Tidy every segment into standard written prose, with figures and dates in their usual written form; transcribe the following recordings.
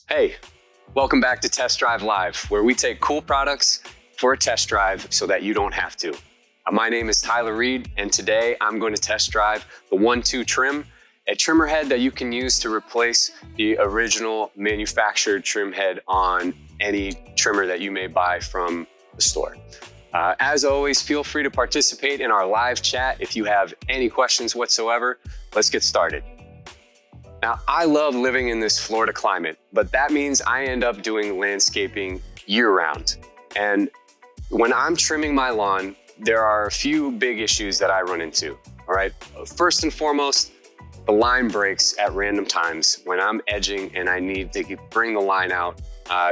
Hey, welcome back to Test Drive Live, where we take cool products for a test drive so that you don't have to. My name is Tyler Reed, and today I'm going to test drive the 1-2 trim, a trimmer head that you can use to replace the original manufactured trim head on any trimmer that you may buy from the store. As always, feel free to participate in our live chat if you have any questions whatsoever. Let's get started. Now, I love living in this Florida climate, but that means I end up doing landscaping year-round. And when I'm trimming my lawn, there are a few big issues that I run into, all right? First and foremost, the line breaks at random times when I'm edging and I need to bring the line out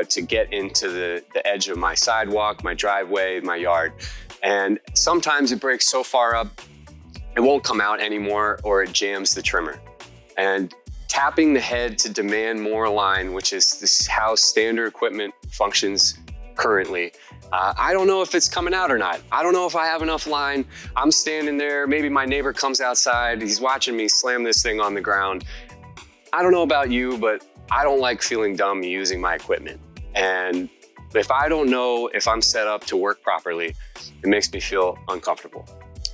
to get into the edge of my sidewalk, my driveway, my yard. And sometimes it breaks so far up, it won't come out anymore, or it jams the trimmer. And tapping the head to demand more line, which is how standard equipment functions currently. I don't know if it's coming out or not. I don't know if I have enough line. I'm standing there, maybe my neighbor comes outside, he's watching me slam this thing on the ground. I don't know about you, but I don't like feeling dumb using my equipment. And if I don't know if I'm set up to work properly, it makes me feel uncomfortable.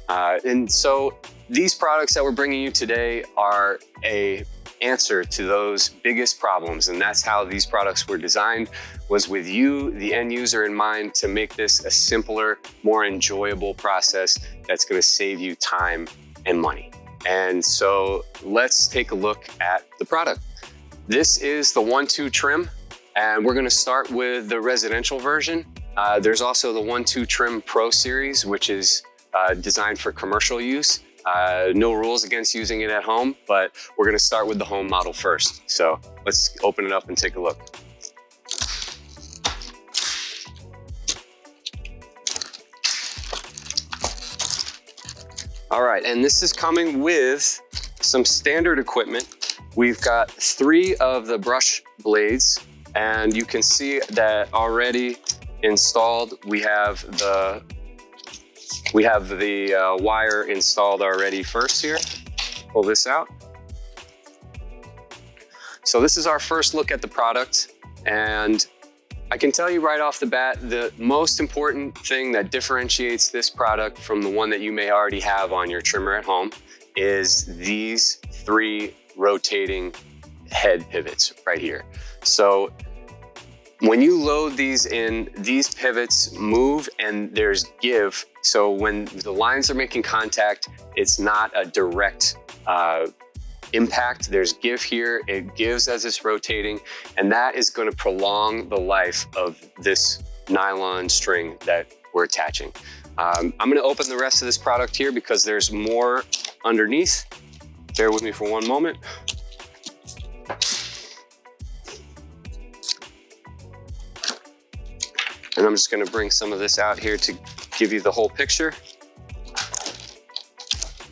And so these products that we're bringing you today are a answer to those biggest problems, and that's how these products were designed, was with you, the end user, in mind, to make this a simpler, more enjoyable process that's going to save you time and money. And so let's take a look at the product. This is the 1-2 trim, and we're going to start with the residential version. There's also the 1-2 trim Pro series, which is designed for commercial use. No rules against using it at home, but we're gonna start with the home model first. So let's open it up and take a look. All right, and this is coming with some standard equipment. We've got 3 of the brush blades, and you can see that already installed. We have the wire installed already first here. Pull this out. So this is our first look at the product, and I can tell you right off the bat, the most important thing that differentiates this product from the one that you may already have on your trimmer at home is these 3 rotating head pivots right here. So when you load these in, these pivots move and there's give. So when the lines are making contact, it's not a direct impact. There's give here, it gives as it's rotating, and that is going to prolong the life of this nylon string that we're attaching. I'm going to open the rest of this product here because there's more underneath. Bear with me for one moment. And I'm just going to bring some of this out here to give you the whole picture.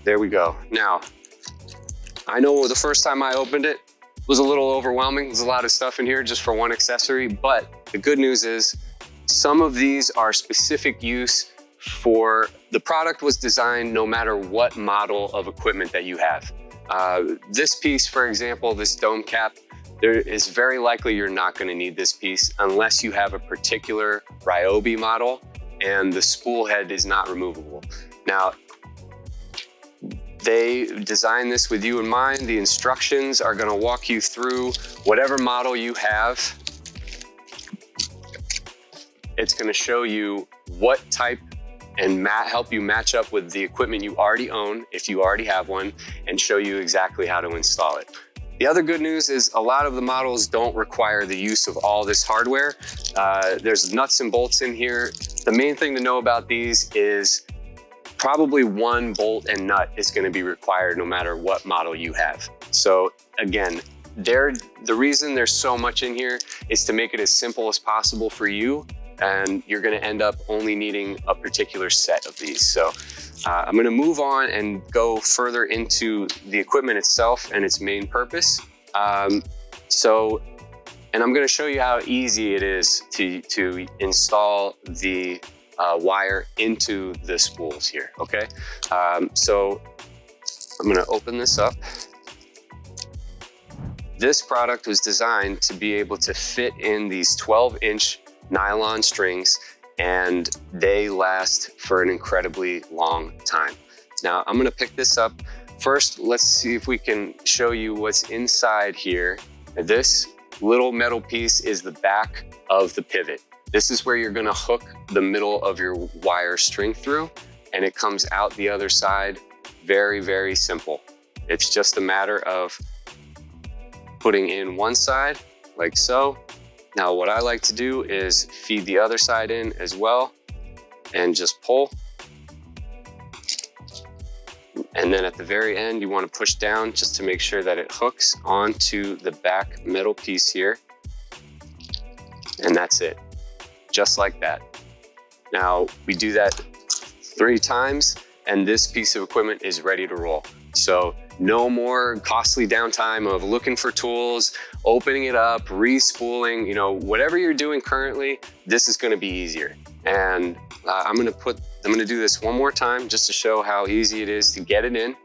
There we go. Now, I know the first time I opened it was a little overwhelming. There's a lot of stuff in here just for one accessory, but the good news is some of these are specific use for the product was designed no matter what model of equipment that you have. This piece, for example, this dome cap, there is very likely you're not going to need this piece unless you have a particular Ryobi model and the spool head is not removable. Now, they designed this with you in mind. The instructions are going to walk you through whatever model you have. It's going to show you what type and help you match up with the equipment you already own, if you already have one, and show you exactly how to install it. The other good news is a lot of the models don't require the use of all this hardware. There's nuts and bolts in here. The main thing to know about these is probably 1 bolt and nut is going to be required no matter what model you have. So again, the reason there's so much in here is to make it as simple as possible for you, and you're going to end up only needing a particular set of these. So I'm going to move on and go further into the equipment itself and its main purpose. And I'm going to show you how easy it is to install the wire into the spools here, okay? So I'm going to open this up. This product was designed to be able to fit in these 12-inch nylon strings, and they last for an incredibly long time. Now I'm gonna pick this up. First, let's see if we can show you what's inside here. This little metal piece is the back of the pivot. This is where you're gonna hook the middle of your wire string through, and it comes out the other side. Very, very simple. It's just a matter of putting in one side like so. Now what I like to do is feed the other side in as well and just pull. And then at the very end, you want to push down just to make sure that it hooks onto the back metal piece here. And that's it, just like that. Now we do that 3 times and this piece of equipment is ready to roll. So no more costly downtime of looking for tools, opening it up, re-spooling, you know, whatever you're doing currently, this is gonna be easier. And I'm gonna do this one more time just to show how easy it is to get it in.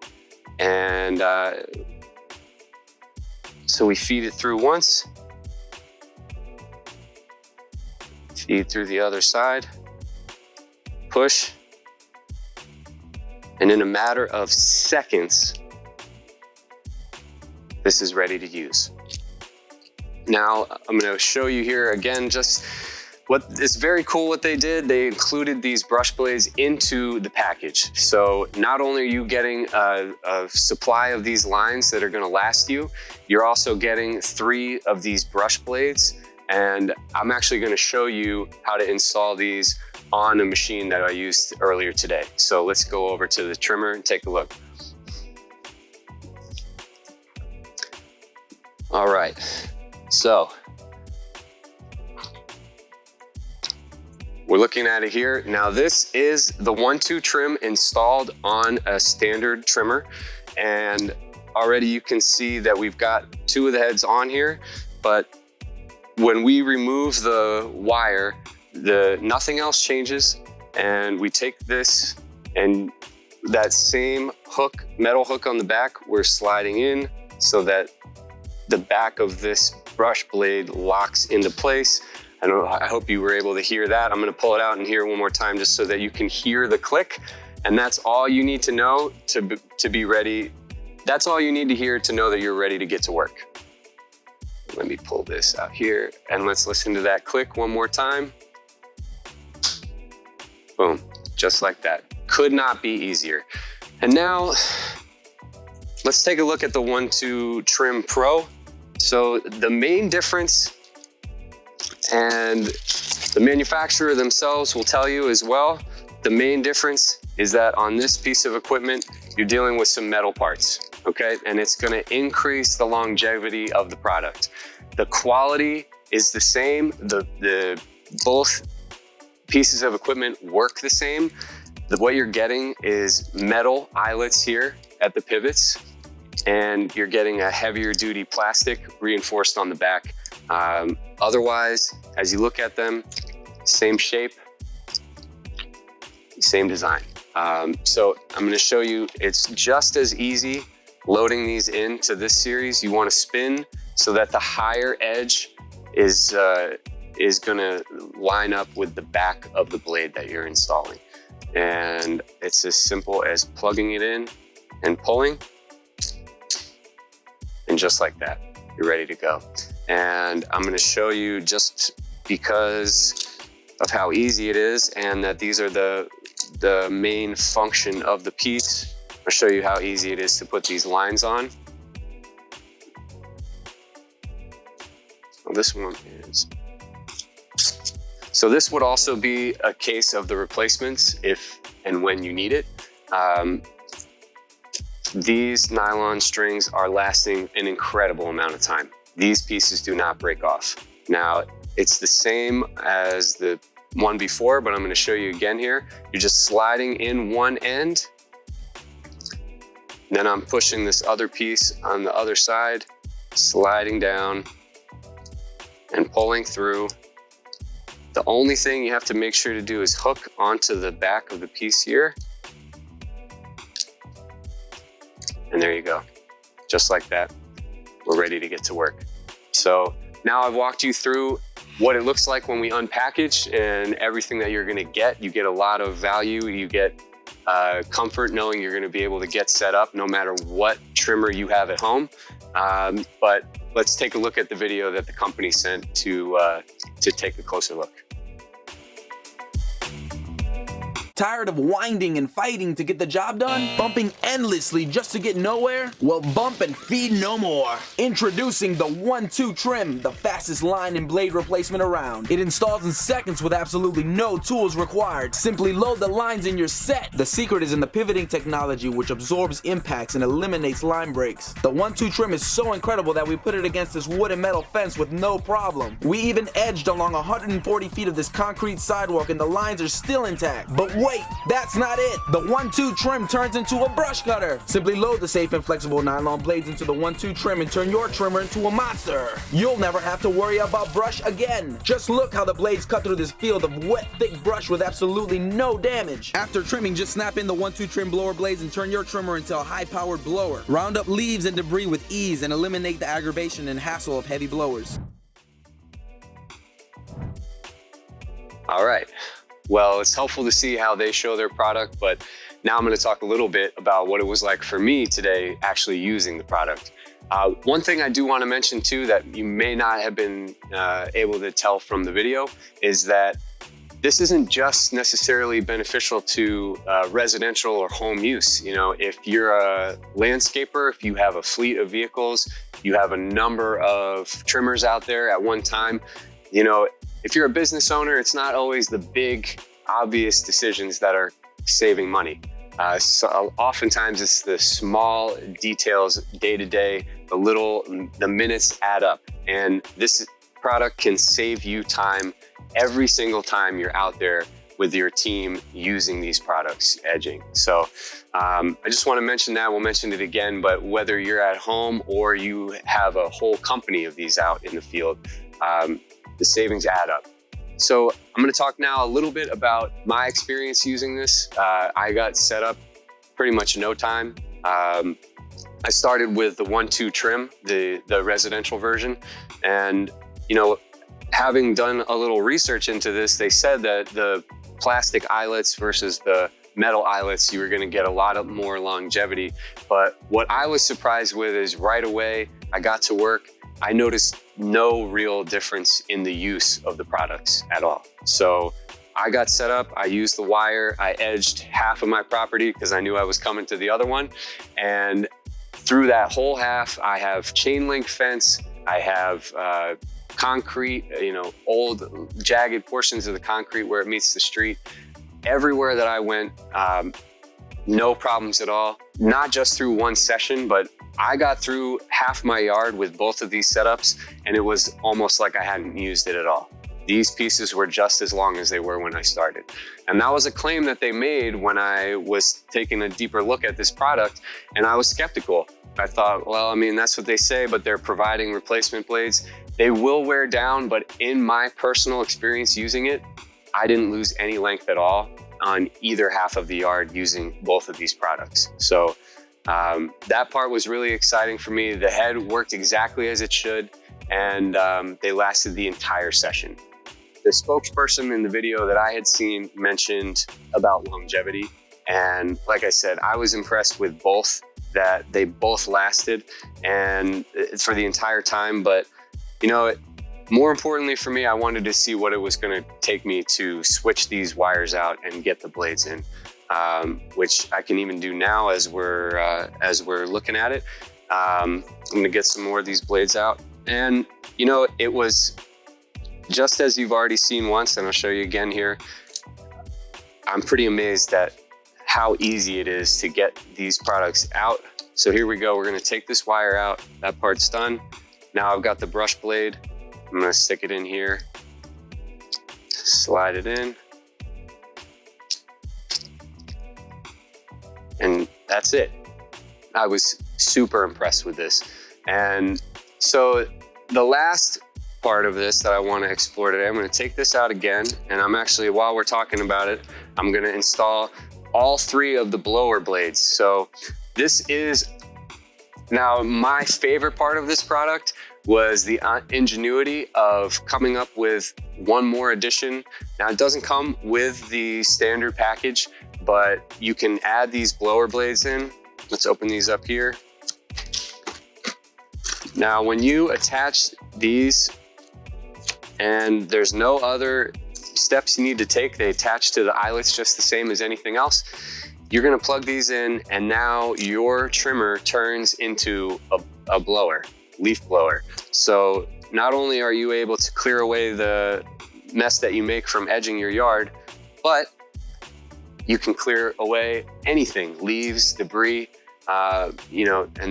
And so we feed it through once, feed through the other side, push, and in a matter of seconds, this is ready to use. Now, I'm gonna show you here again, just what is very cool what they did. They included these brush blades into the package. So not only are you getting a supply of these lines that are gonna last you, you're also getting 3 of these brush blades. And I'm actually gonna show you how to install these on a machine that I used earlier today. So let's go over to the trimmer and take a look. All right, so we're looking at it here. Now this is the 1-2 trim installed on a standard trimmer. And already you can see that we've got 2 of the heads on here, but when we remove the wire, nothing else changes. And we take this and that same hook, metal hook on the back, we're sliding in so that the back of this brush blade locks into place. I hope you were able to hear that. I'm gonna pull it out and hear it one more time just so that you can hear the click. And that's all you need to know to be ready. That's all you need to hear to know that you're ready to get to work. Let me pull this out here and let's listen to that click one more time. Boom, just like that. Could not be easier. And now let's take a look at the 1-2 Trim Pro. So the main difference, and the manufacturer themselves will tell you as well, the main difference is that on this piece of equipment, you're dealing with some metal parts, okay? And it's gonna increase the longevity of the product. The quality is the same. Both pieces of equipment work the same. What you're getting is metal eyelets here at the pivots, and you're getting a heavier duty plastic reinforced on the back. Otherwise, as you look at them, same shape, same design. So I'm gonna show you, it's just as easy loading these into this series. You wanna spin so that the higher edge is gonna line up with the back of the blade that you're installing. And it's as simple as plugging it in and pulling. And just like that, you're ready to go. And I'm gonna show you, just because of how easy it is and that these are the main function of the piece, I'll show you how easy it is to put these lines on. Well, this one is. So this would also be a case of the replacements if and when you need it. These nylon strings are lasting an incredible amount of time. These pieces do not break off. Now, it's the same as the one before, but I'm gonna show you again here. You're just sliding in one end, then I'm pushing this other piece on the other side, sliding down and pulling through. The only thing you have to make sure to do is hook onto the back of the piece here. And there you go, just like that. we're ready to get to work. So now I've walked you through what it looks like when we unpackage and everything that you're gonna get. You get a lot of value. You get comfort knowing you're gonna be able to get set up no matter what trimmer you have at home. But let's take a look at the video that the company sent to take a closer look. Tired of winding and fighting to get the job done? Bumping endlessly just to get nowhere? Well, bump and feed no more. Introducing the 1-2 trim, the fastest line and blade replacement around. It installs in seconds with absolutely no tools required. Simply load the lines in your set. The secret is in the pivoting technology, which absorbs impacts and eliminates line breaks. The 1-2 trim is so incredible that we put it against this wood and metal fence with no problem. We even edged along 140 feet of this concrete sidewalk and the lines are still intact. But wait, that's not it. The 1-2 trim turns into a brush cutter. Simply load the safe and flexible nylon blades into the 1-2 trim and turn your trimmer into a monster. You'll never have to worry about brush again. Just look how the blades cut through this field of wet, thick brush with absolutely no damage. After trimming, just snap in the 1-2 trim blower blades and turn your trimmer into a high-powered blower. Round up leaves and debris with ease and eliminate the aggravation and hassle of heavy blowers. All right. Well, it's helpful to see how they show their product, but now I'm going to talk a little bit about what it was like for me today actually using the product. One thing I do want to mention too that you may not have been able to tell from the video is that this isn't just necessarily beneficial to residential or home use. You know, if you're a landscaper, if you have a fleet of vehicles, you have a number of trimmers out there at one time, you know, if you're a business owner, it's not always the big, obvious decisions that are saving money. So oftentimes it's the small details day to day, the minutes add up. And this product can save you time every single time you're out there with your team using these products, edging. So I just want to mention that, we'll mention it again, but whether you're at home or you have a whole company of these out in the field, the savings add up. So I'm going to talk now a little bit about my experience using this. I got set up pretty much in no time. I started with the 1-2 trim, the residential version. And, you know, having done a little research into this, they said that the plastic eyelets versus the metal eyelets, you were going to get a lot more longevity. But what I was surprised with is right away, I got to work, I noticed no real difference in the use of the products at all. So I got set up, I used the wire, I edged half of my property because I knew I was coming to the other one. And through that whole half, I have chain link fence, I have concrete, you know, old jagged portions of the concrete where it meets the street. Everywhere that I went, no problems at all. Not just through one session, but I got through half my yard with both of these setups and it was almost like I hadn't used it at all. These pieces were just as long as they were when I started. And that was a claim that they made when I was taking a deeper look at this product, and I was skeptical. I thought, well, I mean, that's what they say, but they're providing replacement blades. They will wear down, but in my personal experience using it, I didn't lose any length at all on either half of the yard using both of these products. So that part was really exciting for me. The head worked exactly as it should, and they lasted the entire session. The spokesperson in the video that I had seen mentioned about longevity, and like I said, I was impressed with both, that they both lasted and for the entire time. But you know, more importantly for me, I wanted to see what it was going to take me to switch these wires out and get the blades in. Which I can even do now as we're looking at it. I'm gonna get some more of these blades out. And you know, it was just as you've already seen once, and I'll show you again here. I'm pretty amazed at how easy it is to get these products out. So here we go, we're gonna take this wire out, that part's done. Now I've got the brush blade. I'm gonna stick it in here, slide it in. And that's it. I was super impressed with this. And so the last part of this that I want to explore today, I'm going to take this out again. And I'm actually, while we're talking about it, I'm going to install all three of the blower blades. So this is Now, my favorite part of this product was the ingenuity of coming up with one more addition. Now, it doesn't come with the standard package, but you can add these blower blades in. Let's open these up here. Now, when you attach these, and there's no other steps you need to take, they attach to the eyelets just the same as anything else. You're gonna plug these in, and now your trimmer turns into a blower, leaf blower. So not only are you able to clear away the mess that you make from edging your yard, but you can clear away anything, leaves, debris, and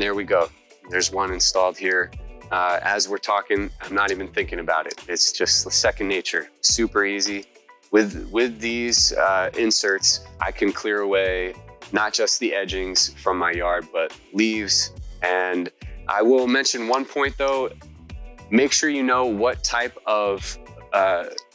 there we go. There's one installed here. As we're talking, I'm not even thinking about it. It's just second nature, super easy. With these inserts, I can clear away not just the edgings from my yard, but leaves. And I will mention one point though, make sure you know what type of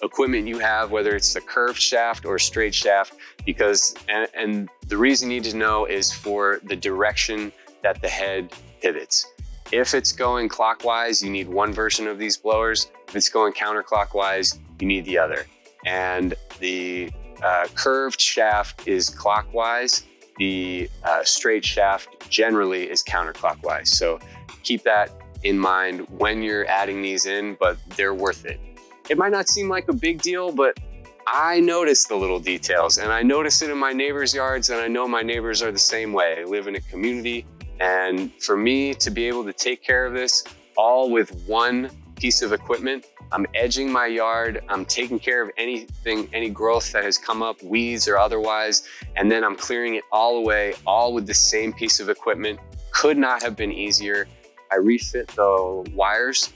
equipment you have, whether it's the curved shaft or straight shaft, because, and the reason you need to know is for the direction that the head pivots. If it's going clockwise, you need one version of these blowers. If it's going counterclockwise, you need the other. And the curved shaft is clockwise. The straight shaft generally is counterclockwise. So keep that in mind when you're adding these in, but they're worth it. It might not seem like a big deal, but I notice the little details, and I notice it in my neighbors' yards, and I know my neighbors are the same way. I live in a community, and for me to be able to take care of this all with one piece of equipment, I'm edging my yard, I'm taking care of anything, any growth that has come up, weeds or otherwise, and then I'm clearing it all away, all with the same piece of equipment. Could not have been easier. I refit the wires,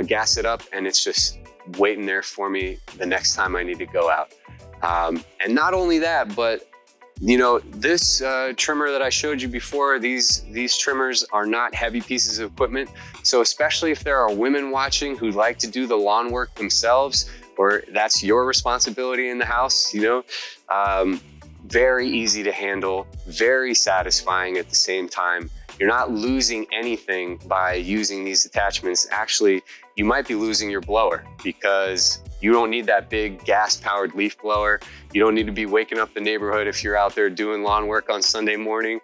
gas it up, and it's just waiting there for me the next time I need to go out. And not only that, but this trimmer that I showed you before, these trimmers are not heavy pieces of equipment. So especially if there are women watching who like to do the lawn work themselves, or that's your responsibility in the house, very easy to handle, very satisfying at the same time. You're not losing anything by using these attachments. Actually, you might be losing your blower because you don't need that big gas-powered leaf blower. You don't need to be waking up the neighborhood if you're out there doing lawn work on Sunday morning.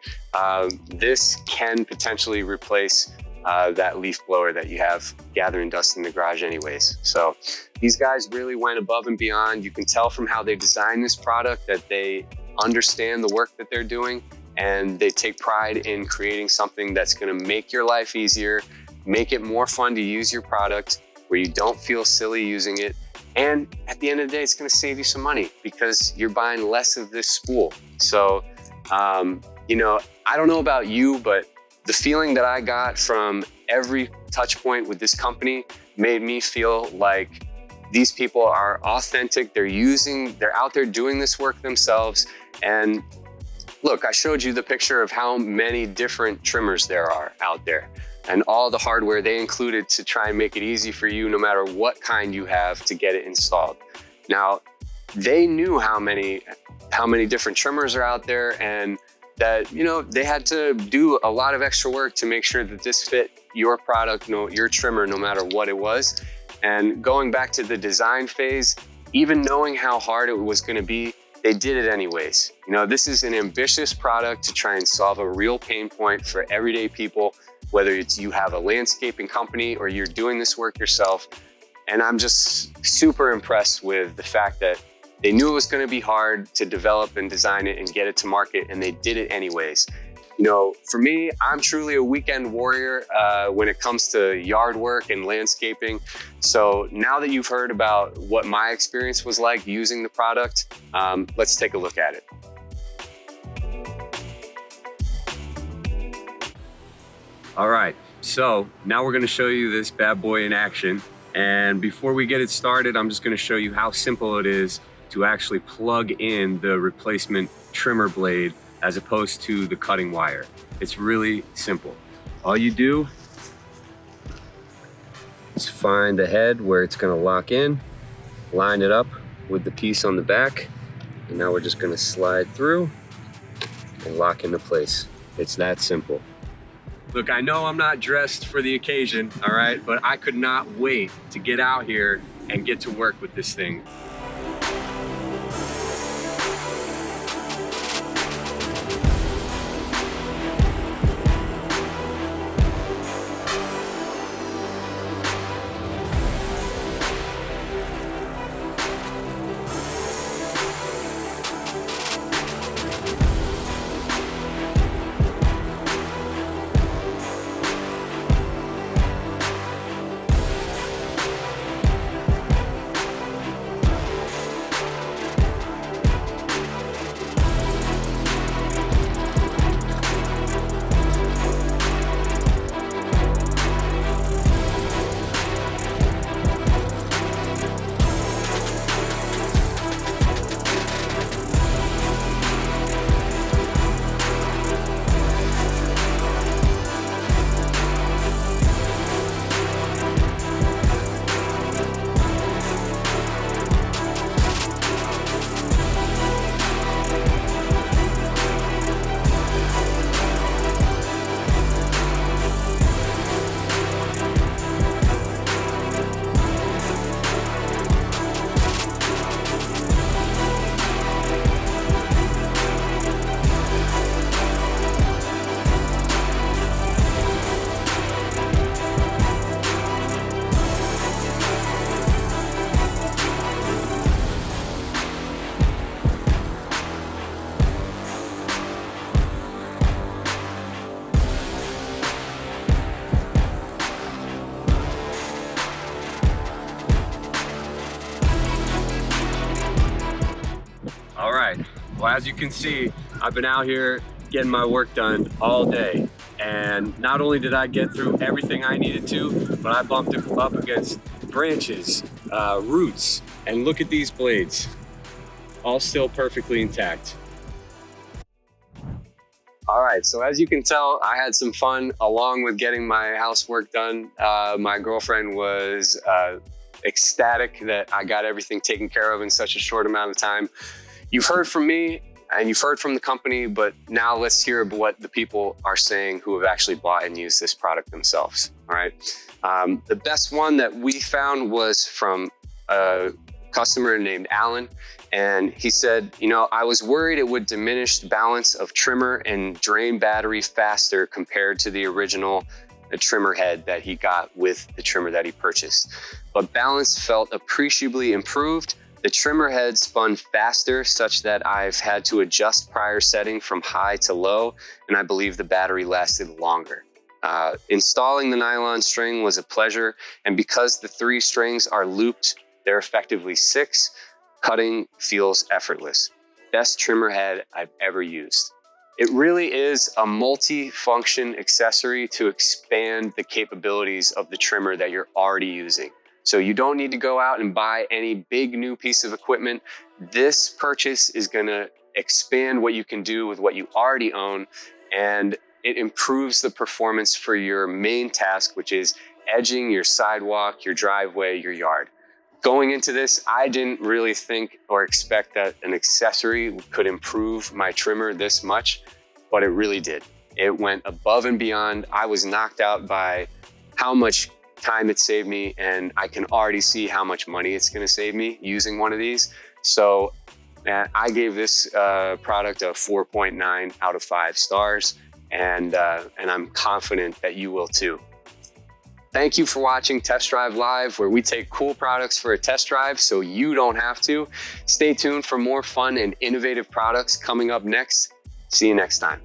This can potentially replace that leaf blower that you have gathering dust in the garage anyways. So these guys really went above and beyond. You can tell from how they designed this product that they understand the work that they're doing, and they take pride in creating something that's gonna make your life easier, make it more fun to use your product, where you don't feel silly using it. And at the end of the day, it's gonna save you some money because you're buying less of this spool. So, I don't know about you, but the feeling that I got from every touch point with this company made me feel like these people are authentic. They're out there doing this work themselves. And look, I showed you the picture of how many different trimmers there are out there and all the hardware they included to try and make it easy for you, no matter what kind you have, to get it installed. Now, they knew how many different trimmers are out there, and that, they had to do a lot of extra work to make sure that this fit your product, your trimmer, no matter what it was. And going back to the design phase, even knowing how hard it was gonna be, they did it anyways. This is an ambitious product to try and solve a real pain point for everyday people, whether it's you have a landscaping company or you're doing this work yourself. And I'm just super impressed with the fact that they knew it was gonna be hard to develop and design it and get it to market, and they did it anyways. For me, I'm truly a weekend warrior when it comes to yard work and landscaping. So now that you've heard about what my experience was like using the product, let's take a look at it. All right, so now we're gonna show you this bad boy in action. And before we get it started, I'm just gonna show you how simple it is to actually plug in the replacement trimmer blade as opposed to the cutting wire. It's really simple. All you do is find the head where it's gonna lock in, line it up with the piece on the back, and now we're just gonna slide through and lock into place. It's that simple. Look, I know I'm not dressed for the occasion, all right, but I could not wait to get out here and get to work with this thing. All right, well, as you can see, I've been out here getting my work done all day. And not only did I get through everything I needed to, but I bumped it up against branches, roots, and look at these blades, all still perfectly intact. All right, so as you can tell, I had some fun along with getting my housework done. My girlfriend was ecstatic that I got everything taken care of in such a short amount of time. You've heard from me and you've heard from the company, but now let's hear what the people are saying who have actually bought and used this product themselves, all right? The best one that we found was from a customer named Alan, and he said, you know, I was worried it would diminish the balance of trimmer and drain battery faster compared to the original trimmer head that he got with the trimmer that he purchased. But balance felt appreciably improved. The trimmer head spun faster such that I've had to adjust prior setting from high to low, and I believe the battery lasted longer. Installing the nylon string was a pleasure, and because the 3 strings are looped, they're effectively 6, cutting feels effortless. Best trimmer head I've ever used. It really is a multi-function accessory to expand the capabilities of the trimmer that you're already using. So you don't need to go out and buy any big new piece of equipment. This purchase is gonna expand what you can do with what you already own, and it improves the performance for your main task, which is edging your sidewalk, your driveway, your yard. Going into this, I didn't really think or expect that an accessory could improve my trimmer this much, but it really did. It went above and beyond. I was knocked out by how much time it saved me, and I can already see how much money it's gonna save me using one of these. So I gave this product a 4.9 out of 5 stars, and I'm confident that you will too. Thank you for watching Test Drive Live, where we take cool products for a test drive so you don't have to. Stay tuned for more fun and innovative products coming up next. See you next time.